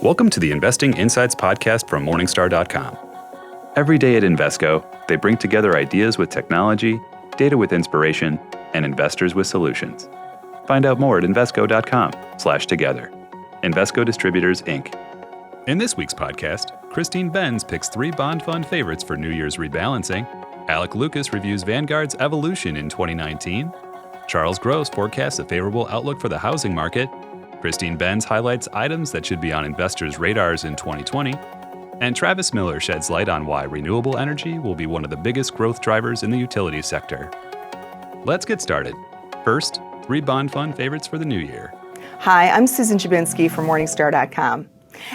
Welcome to the Investing Insights podcast from Morningstar.com. Every day at Invesco, they bring together ideas with technology, data with inspiration, and investors with solutions. Find out more at Invesco.com/together. Invesco Distributors, Inc. In this week's podcast, Christine Benz picks 3 bond fund favorites for New Year's rebalancing. Alec Lucas reviews Vanguard's evolution in 2019. Charles Gross forecasts a favorable outlook for the housing market. Christine Benz highlights items that should be on investors' radars in 2020. And Travis Miller sheds light on why renewable energy will be one of the biggest growth drivers in the utility sector. Let's get started. First, 3 bond fund favorites for the new year. Hi, I'm Susan Jabinski from Morningstar.com.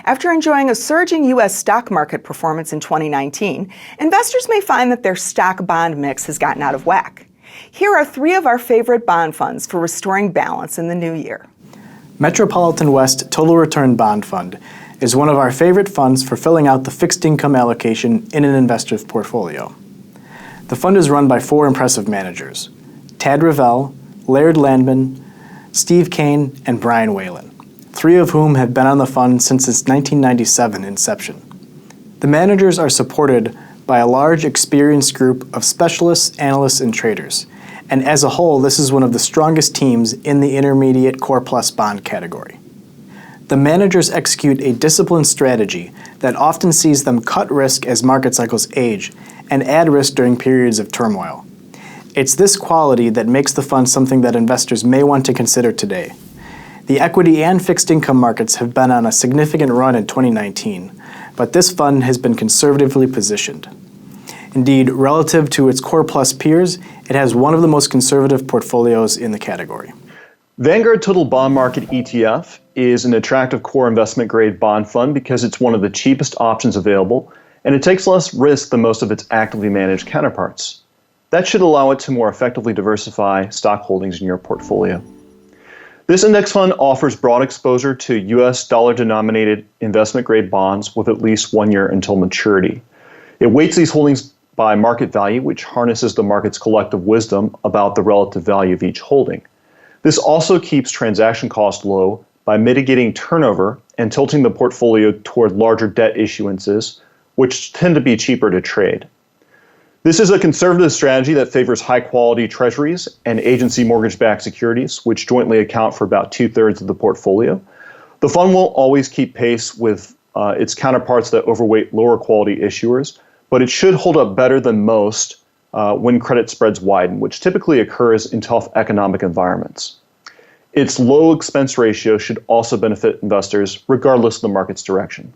After enjoying a surging U.S. stock market performance in 2019, investors may find that their stock-bond mix has gotten out of whack. Here are 3 of our favorite bond funds for restoring balance in the new year. Metropolitan West Total Return Bond Fund is one of our favorite funds for filling out the fixed income allocation in an investor's portfolio. The fund is run by 4 impressive managers: Tad Revell, Laird Landman, Steve Kane, and Brian Whalen, 3 of whom have been on the fund since its 1997 inception. The managers are supported by a large, experienced group of specialists, analysts, and traders, and as a whole, this is one of the strongest teams in the intermediate core plus bond category. The managers execute a disciplined strategy that often sees them cut risk as market cycles age and add risk during periods of turmoil. It's this quality that makes the fund something that investors may want to consider today. The equity and fixed income markets have been on a significant run in 2019, but this fund has been conservatively positioned. Indeed, relative to its core plus peers, it has one of the most conservative portfolios in the category. Vanguard Total Bond Market ETF is an attractive core investment grade bond fund because it's one of the cheapest options available, and it takes less risk than most of its actively managed counterparts. That should allow it to more effectively diversify stock holdings in your portfolio. This index fund offers broad exposure to U.S. dollar-denominated investment-grade bonds with at least 1 year until maturity. It weights these holdings by market value, which harnesses the market's collective wisdom about the relative value of each holding. This also keeps transaction costs low by mitigating turnover and tilting the portfolio toward larger debt issuances, which tend to be cheaper to trade. This is a conservative strategy that favors high-quality treasuries and agency mortgage-backed securities, which jointly account for about 2/3 of the portfolio. The fund will always keep pace with its counterparts that overweight lower-quality issuers, but it should hold up better than most when credit spreads widen, which typically occurs in tough economic environments. Its low expense ratio should also benefit investors regardless of the market's direction.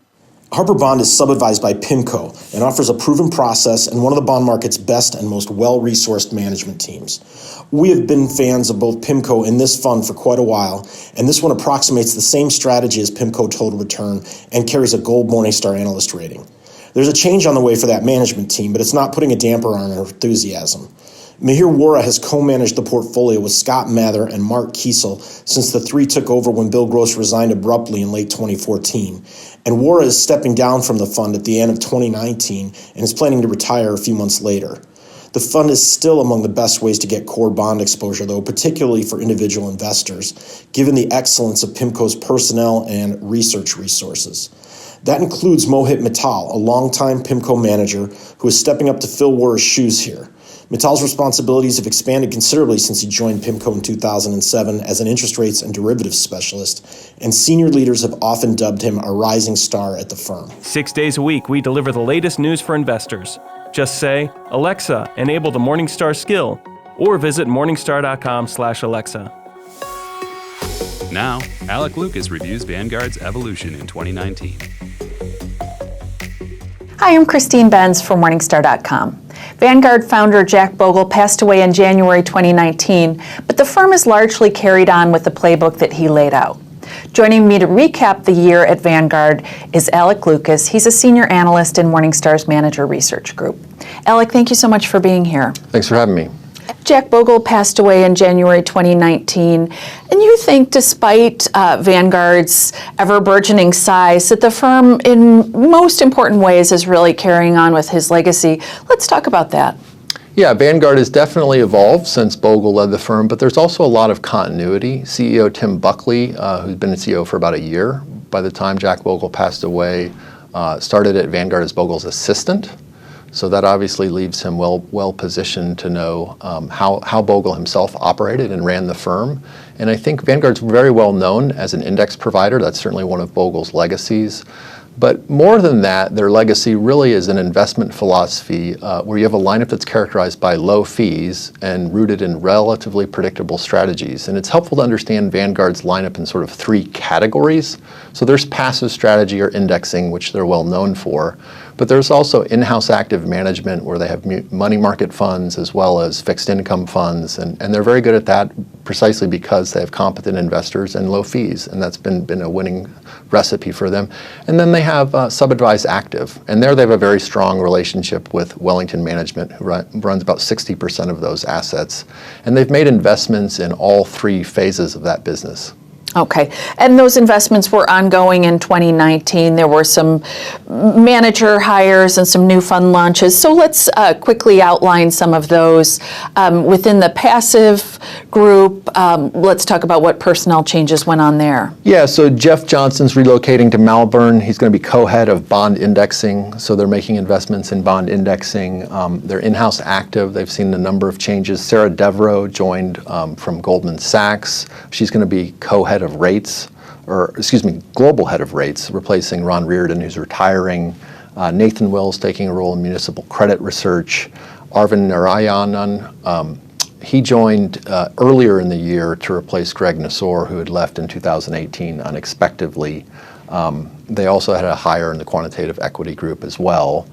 Harper Bond is sub-advised by PIMCO and offers a proven process and one of the bond market's best and most well-resourced management teams. We have been fans of both PIMCO and this fund for quite a while, and this one approximates the same strategy as PIMCO Total Return and carries a gold Morningstar analyst rating. There's a change on the way for that management team, but it's not putting a damper on our enthusiasm. Mihir Wora has co-managed the portfolio with Scott Mather and Mark Kiesel since the 3 took over when Bill Gross resigned abruptly in late 2014. And Wora is stepping down from the fund at the end of 2019 and is planning to retire a few months later. The fund is still among the best ways to get core bond exposure, though, particularly for individual investors, given the excellence of PIMCO's personnel and research resources. That includes Mohit Mittal, a longtime PIMCO manager who is stepping up to fill Wora's shoes here. Mittal's responsibilities have expanded considerably since he joined PIMCO in 2007 as an interest rates and derivatives specialist, and senior leaders have often dubbed him a rising star at the firm. 6 days a week, we deliver the latest news for investors. Just say, Alexa, enable the Morningstar skill, or visit Morningstar.com/Alexa. Now, Alec Lucas reviews Vanguard's evolution in 2019. Hi, I'm Christine Benz from Morningstar.com. Vanguard founder Jack Bogle passed away in January 2019, but the firm has largely carried on with the playbook that he laid out. Joining me to recap the year at Vanguard is Alec Lucas. He's a senior analyst in Morningstar's Manager Research Group. Alec, thank you so much for being here. Thanks for having me. Jack Bogle passed away in January 2019, and you think, despite Vanguard's ever-burgeoning size, that the firm, in most important ways, is really carrying on with his legacy. Let's talk about that. Yeah, Vanguard has definitely evolved since Bogle led the firm, but there's also a lot of continuity. CEO Tim Buckley, who's been the CEO for about a year, by the time Jack Bogle passed away, started at Vanguard as Bogle's assistant. So that obviously leaves him well positioned to know how Bogle himself operated and ran the firm. And I think Vanguard's very well known as an index provider. That's certainly one of Bogle's legacies. But more than that, their legacy really is an investment philosophy where you have a lineup that's characterized by low fees and rooted in relatively predictable strategies. And it's helpful to understand Vanguard's lineup in sort of three categories. So there's passive strategy or indexing, which they're well known for. But there's also in-house active management where they have money market funds as well as fixed income funds. And they're very good at that precisely because they have competent investors and low fees. And that's been a winning recipe for them. And then they have sub-advised active. And there they have a very strong relationship with Wellington Management, who runs about 60% of those assets. And they've made investments in all three phases of that business. Okay, and those investments were ongoing in 2019. There were some manager hires and some new fund launches. So let's quickly outline some of those. Within the passive group, let's talk about what personnel changes went on there. Yeah, so Jeff Johnson's relocating to Melbourne. He's going to be co-head of bond indexing. So they're making investments in bond indexing. They're in-house active. They've seen a number of changes. Sarah Devereaux joined from Goldman Sachs. She's going to be co-head of rates, global head of rates, replacing Ron Reardon, who's retiring. Nathan Wills taking a role in municipal credit research. Arvind Narayanan, he joined earlier in the year to replace Greg Nassor, who had left in 2018 unexpectedly. They also had a hire in the quantitative equity group as well.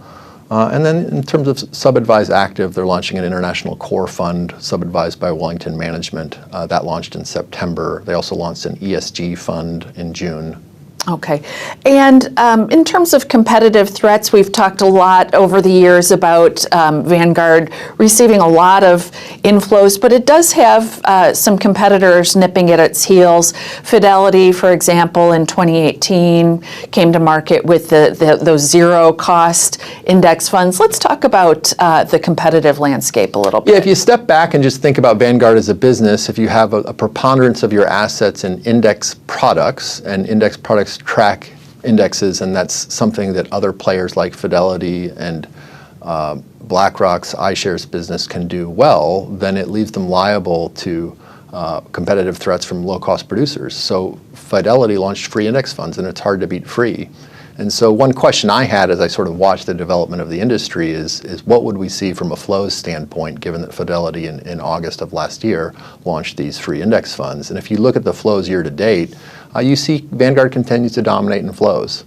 And then in terms of sub-advised active, they're launching an international core fund sub-advised by Wellington Management. That launched in September. They also launched an ESG fund in June. Okay. And in terms of competitive threats, we've talked a lot over the years about Vanguard receiving a lot of inflows, but it does have some competitors nipping at its heels. Fidelity, for example, in 2018 came to market with those zero-cost index funds. Let's talk about the competitive landscape a little bit. Yeah, if you step back and just think about Vanguard as a business, if you have a preponderance of your assets in index products, and index products track indexes, and that's something that other players like Fidelity and BlackRock's iShares business can do well, then it leaves them liable to competitive threats from low-cost producers. So Fidelity launched free index funds, and it's hard to beat free. And so one question I had as I sort of watched the development of the industry is what would we see from a flows standpoint, given that Fidelity in August of last year launched these free index funds. And if you look at the flows year to date, you see Vanguard continues to dominate in flows.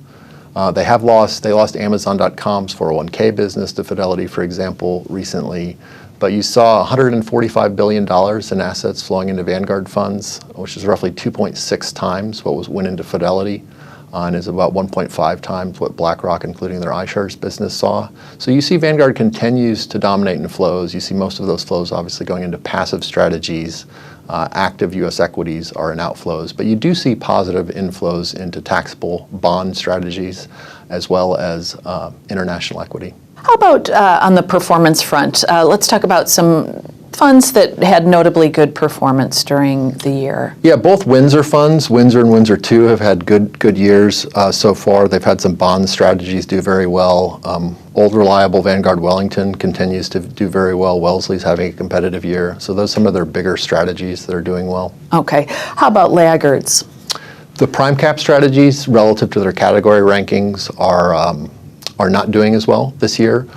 They lost Amazon.com's 401k business to Fidelity, for example, recently. But you saw $145 billion in assets flowing into Vanguard funds, which is roughly 2.6 times what went into Fidelity. And is about 1.5 times what BlackRock, including their iShares business, saw. So you see Vanguard continues to dominate in flows. You see most of those flows obviously going into passive strategies. Active U.S. equities are in outflows. But you do see positive inflows into taxable bond strategies as well as international equity. How about on the performance front? Let's talk about some funds that had notably good performance during the year. Yeah, both Windsor funds, Windsor and Windsor 2, have had good years so far. They've had some bond strategies do very well. Old reliable Vanguard Wellington continues to do very well. Wellesley's having a competitive year. So those are some of their bigger strategies that are doing well. Okay. How about laggards? The prime cap strategies relative to their category rankings are not doing as well this year.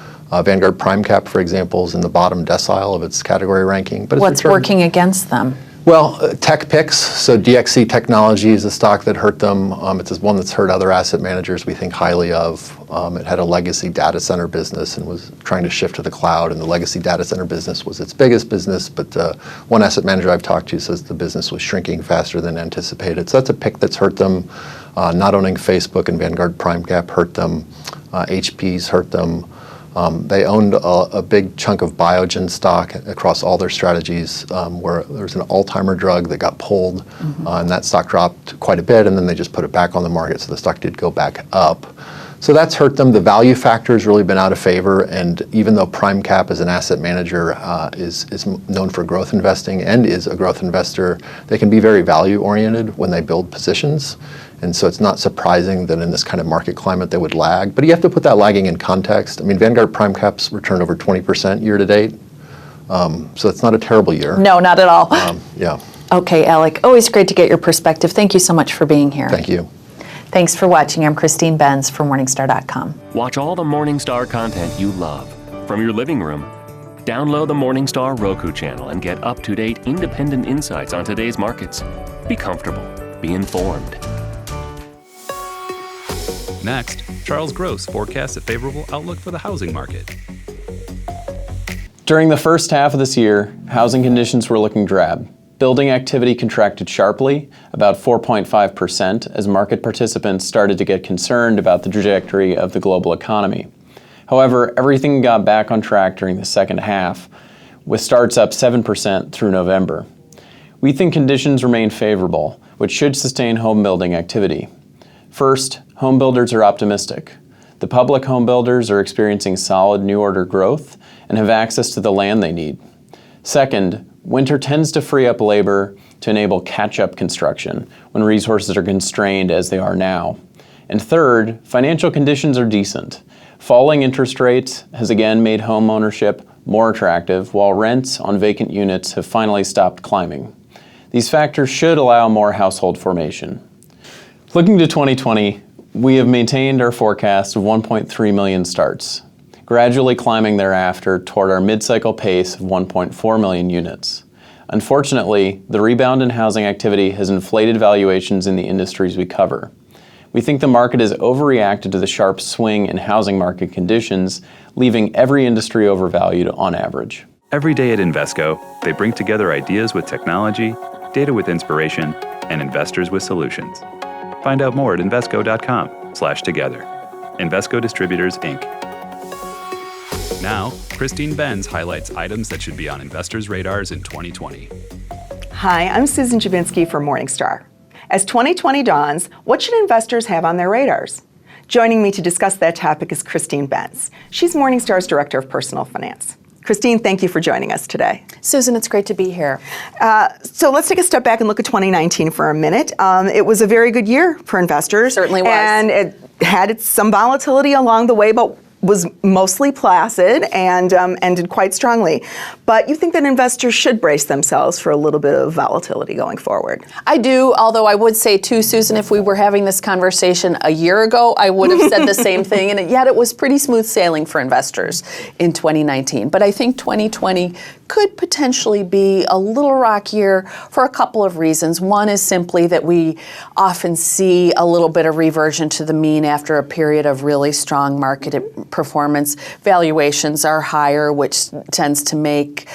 Vanguard Prime Cap, for example, is in the bottom decile of its category ranking. But what's working against them? Well, tech picks. So DXC Technology is a stock that hurt them. It's one that's hurt other asset managers we think highly of. It had a legacy data center business and was trying to shift to the cloud, and the legacy data center business was its biggest business, but one asset manager I've talked to says the business was shrinking faster than anticipated. So that's a pick that's hurt them. Not owning Facebook and Vanguard Prime Cap hurt them. HP's hurt them. They owned a big chunk of Biogen stock across all their strategies, where there was an Alzheimer's drug that got pulled, and that stock dropped quite a bit, and then they just put it back on the market, so the stock did go back up. So that's hurt them. The value factor has really been out of favor, and even though PrimeCap as an asset manager is known for growth investing and is a growth investor, they can be very value-oriented when they build positions. And so it's not surprising that in this kind of market climate they would lag. But you have to put that lagging in context. I mean, Vanguard PrimeCap's returned over 20% year to date. So it's not a terrible year. No, not at all. Yeah. Okay, Alec, always great to get your perspective. Thank you so much for being here. Thank you. Thanks for watching. I'm Christine Benz for Morningstar.com. Watch all the Morningstar content you love from your living room. Download the Morningstar Roku channel and get up-to-date independent insights on today's markets. Be comfortable. Be informed. Next, Charles Gross forecasts a favorable outlook for the housing market. During the first half of this year, housing conditions were looking drab. Building activity contracted sharply, about 4.5%, as market participants started to get concerned about the trajectory of the global economy. However, everything got back on track during the second half, with starts up 7% through November. We think conditions remain favorable, which should sustain home building activity. First, home builders are optimistic. The public home builders are experiencing solid new order growth and have access to the land they need. Second, winter tends to free up labor to enable catch-up construction when resources are constrained as they are now. And third, financial conditions are decent. Falling interest rates has again made home ownership more attractive, while rents on vacant units have finally stopped climbing. These factors should allow more household formation. Looking to 2020, we have maintained our forecast of 1.3 million starts, gradually climbing thereafter toward our mid-cycle pace of 1.4 million units. Unfortunately, the rebound in housing activity has inflated valuations in the industries we cover. We think the market has overreacted to the sharp swing in housing market conditions, leaving every industry overvalued on average. Every day at Invesco, they bring together ideas with technology, data with inspiration, and investors with solutions. Find out more at Invesco.com/together. Invesco Distributors, Inc. Now, Christine Benz highlights items that should be on investors' radars in 2020. Hi, I'm Susan Jabinski for Morningstar. As 2020 dawns, what should investors have on their radars? Joining me to discuss that topic is Christine Benz. She's Morningstar's Director of Personal Finance. Christine, thank you for joining us today. Susan, it's great to be here. So let's take a step back and look at 2019 for a minute. It was a very good year for investors. Certainly was. And it had some volatility along the way, but was mostly placid and ended quite strongly. But you think that investors should brace themselves for a little bit of volatility going forward? I do, although I would say too, Susan, if we were having this conversation a year ago, I would have said the same thing, and yet it was pretty smooth sailing for investors in 2019. But I think 2020 could potentially be a little rockier for a couple of reasons. One is simply that we often see a little bit of reversion to the mean after a period of really strong market performance. Valuations are higher, which tends to make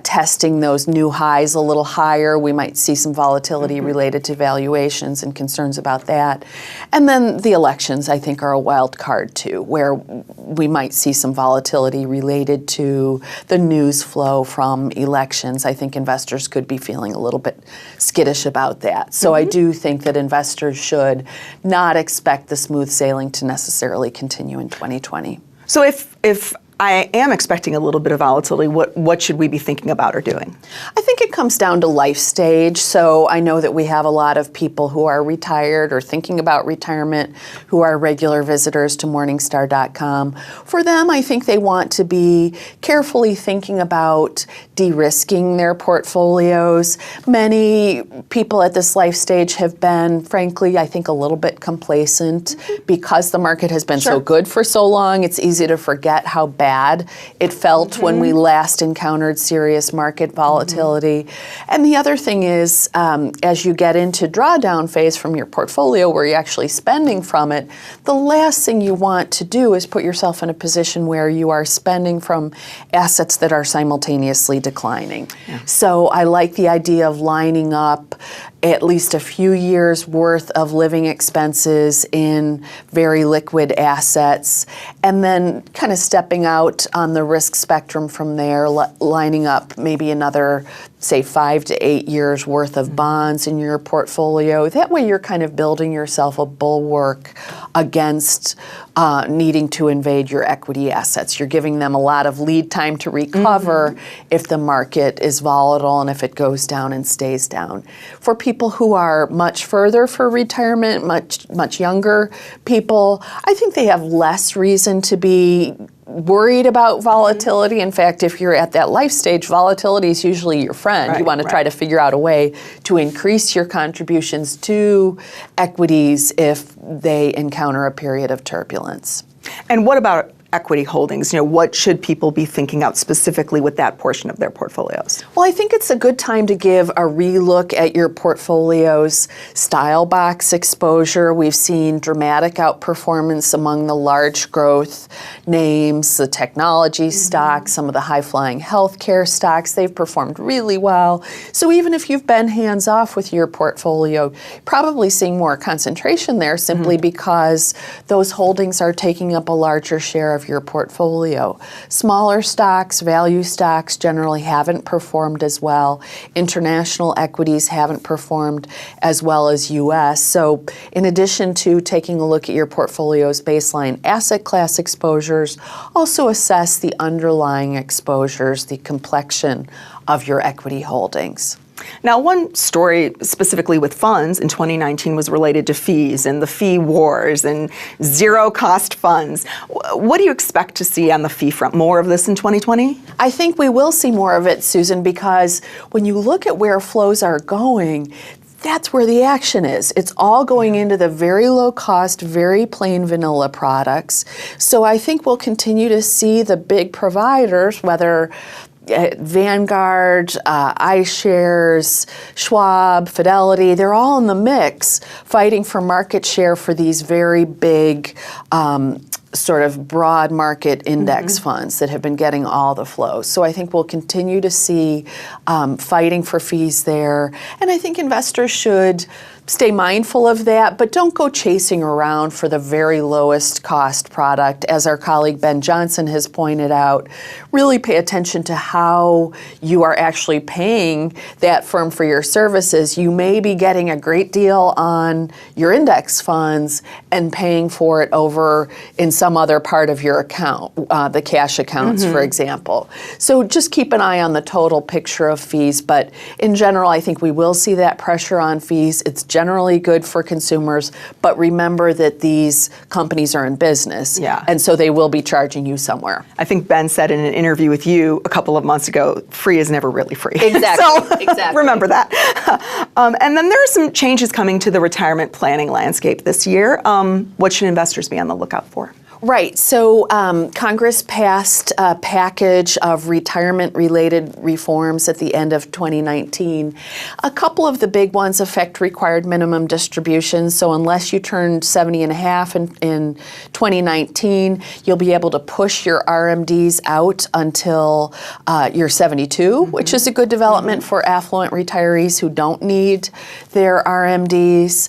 testing those new highs a little higher. We might see some volatility related to valuations and concerns about that. And then the elections, I think, are a wild card too, where we might see some volatility related to the news flow from elections. I think investors could be feeling a little bit skittish about that. So I do think that investors should not expect the smooth sailing to necessarily continue in 2020. So if I am expecting a little bit of volatility, what should we be thinking about or doing? I think it comes down to life stage. So I know that we have a lot of people who are retired or thinking about retirement who are regular visitors to Morningstar.com. For them, I think they want to be carefully thinking about de-risking their portfolios. Many people at this life stage have been, frankly, I think a little bit complacent because the market has been so good for so long. It's easy to forget how bad it felt when we last encountered serious market volatility. And the other thing is, as you get into drawdown phase from your portfolio where you're actually spending from it, the last thing you want to do is put yourself in a position where you are spending from assets that are simultaneously declining. So I like the idea of lining up at least a few years worth of living expenses in very liquid assets, and then kind of stepping out on the risk spectrum from there, lining up maybe another say 5 to 8 years worth of bonds in your portfolio. That way you're kind of building yourself a bulwark against needing to invade your equity assets. You're giving them a lot of lead time to recover if the market is volatile and if it goes down and stays down. For people who are much further for retirement, much younger people, I think they have less reason to be worried about volatility. In fact, if you're at that life stage, volatility is usually your friend. You want to try to figure out a way to increase your contributions to equities if they encounter a period of turbulence. And what about equity holdings? What should people be thinking out specifically with that portion of their portfolios? Well, I think it's a good time to give a relook at your portfolio's style box exposure. We've seen dramatic outperformance among the large growth names, the technology stocks, some of the high-flying healthcare stocks. They've performed really well. So even if you've been hands-off with your portfolio, probably seeing more concentration there simply because those holdings are taking up a larger share of your portfolio. Smaller stocks, value stocks generally haven't performed as well. International equities haven't performed as well as U.S. So in addition to taking a look at your portfolio's baseline asset class exposures, also assess the underlying exposures, the complexion of your equity holdings. Now, one story specifically with funds in 2019 was related to fees and the fee wars and zero-cost funds. What do you expect to see on the fee front? More of this in 2020? I think we will see more of it, Susan, because when you look at where flows are going, that's where the action is. It's all going into the very low cost, very plain vanilla products. So I think we'll continue to see the big providers, whether Vanguard, iShares, Schwab, Fidelity, they're all in the mix fighting for market share for these very big sort of broad market index funds that have been getting all the flows. So I think we'll continue to see fighting for fees there. And I think investors should stay mindful of that, but don't go chasing around for the very lowest cost product. As our colleague Ben Johnson has pointed out, really pay attention to how you are actually paying that firm for your services. You may be getting a great deal on your index funds and paying for it over in some other part of your account, the cash accounts, for example. So just keep an eye on the total picture of fees, but in general, I think we will see that pressure on fees. It's generally good for consumers, but remember that these companies are in business, and so they will be charging you somewhere. I think Ben said in an interview with you a couple of months ago, free is never really free. Exactly. So exactly. Remember that. And then there are some changes coming to the retirement planning landscape this year. What should investors be on the lookout for? Right. So Congress passed a package of retirement-related reforms at the end of 2019. A couple of the big ones affect required minimum distributions. So unless you turned 70 and a half in 2019, you'll be able to push your RMDs out until you're 72, which is a good development for affluent retirees who don't need their RMDs.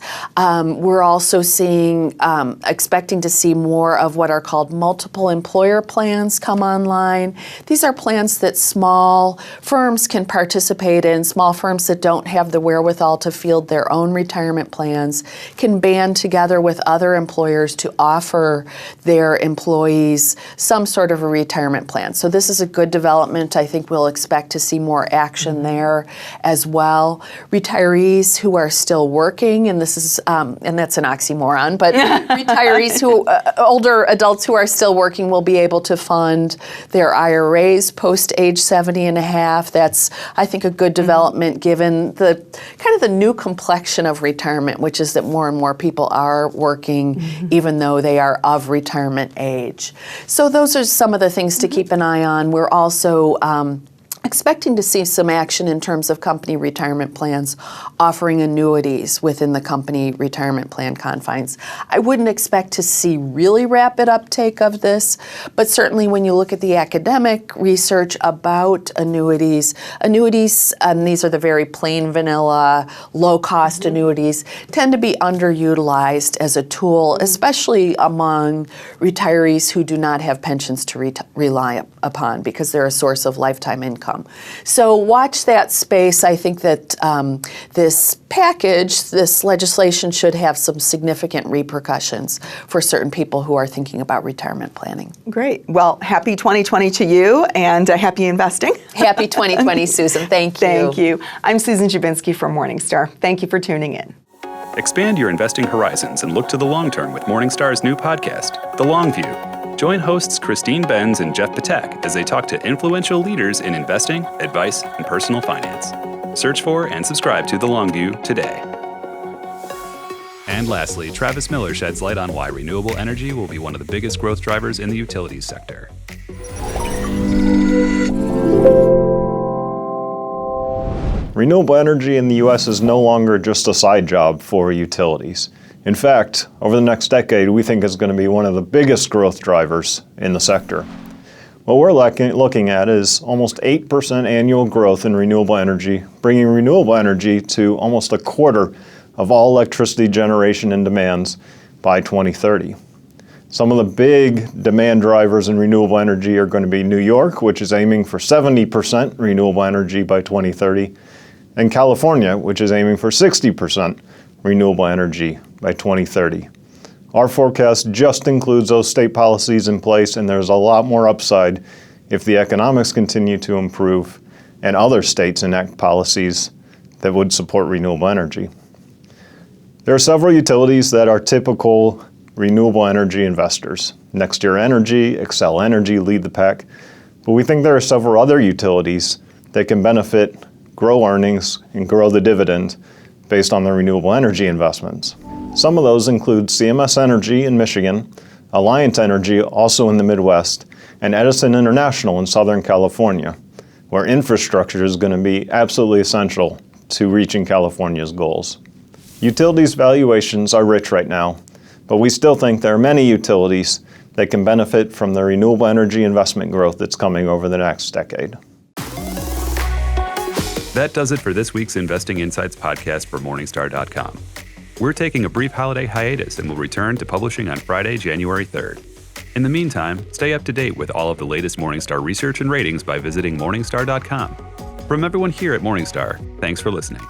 We're also expecting to see more of what are called multiple employer plans come online. These are plans that small firms can participate in. Small firms that don't have the wherewithal to field their own retirement plans can band together with other employers to offer their employees some sort of a retirement plan. So this is a good development. I think we'll expect to see more action there as well. Retirees who are still working, and this is, and that's an oxymoron, but retirees who, older adults who are still working will be able to fund their IRAs post age 70 and a half. That's, I think, a good development given the kind of the new complexion of retirement, which is that more and more people are working even though they are of retirement age. So those are some of the things to keep an eye on. We're also expecting to see some action in terms of company retirement plans offering annuities within the company retirement plan confines. I wouldn't expect to see really rapid uptake of this, but certainly when you look at the academic research about annuities, and these are the very plain vanilla, low-cost annuities, tend to be underutilized as a tool, especially among retirees who do not have pensions to rely upon because they're a source of lifetime income income. So watch that space. I think that this package, this legislation should have some significant repercussions for certain people who are thinking about retirement planning. Great. Well, happy 2020 to you, and happy investing. Happy 2020, Susan. Thank you. Thank you. I'm Susan Jabinski from Morningstar. Thank you for tuning in. Expand your investing horizons and look to the long term with Morningstar's new podcast, The Long View. Join hosts Christine Benz and Jeff Patak as they talk to influential leaders in investing, advice, and personal finance. Search for and subscribe to The Long View today. And lastly, Travis Miller sheds light on why renewable energy will be one of the biggest growth drivers in the utilities sector. Renewable energy in the U.S. is no longer just a side job for utilities. In fact, over the next decade, we think it's going to be one of the biggest growth drivers in the sector. What we're looking at is almost 8% annual growth in renewable energy, bringing renewable energy to almost a quarter of all electricity generation and demands by 2030. Some of the big demand drivers in renewable energy are going to be New York, which is aiming for 70% renewable energy by 2030, and California, which is aiming for 60% renewable energy by 2030. Our forecast just includes those state policies in place, and there's a lot more upside if the economics continue to improve and other states enact policies that would support renewable energy. There are several utilities that are typical renewable energy investors. NextEra Energy, Xcel Energy lead the pack, but we think there are several other utilities that can benefit, grow earnings, and grow the dividend based on their renewable energy investments. Some of those include CMS Energy in Michigan, Alliant Energy also in the Midwest, and Edison International in Southern California, where infrastructure is going to be absolutely essential to reaching California's goals. Utilities valuations are rich right now, but we still think there are many utilities that can benefit from the renewable energy investment growth that's coming over the next decade. That does it for this week's Investing Insights podcast for Morningstar.com. We're taking a brief holiday hiatus and will return to publishing on Friday, January 3rd. In the meantime, stay up to date with all of the latest Morningstar research and ratings by visiting Morningstar.com. From everyone here at Morningstar, thanks for listening.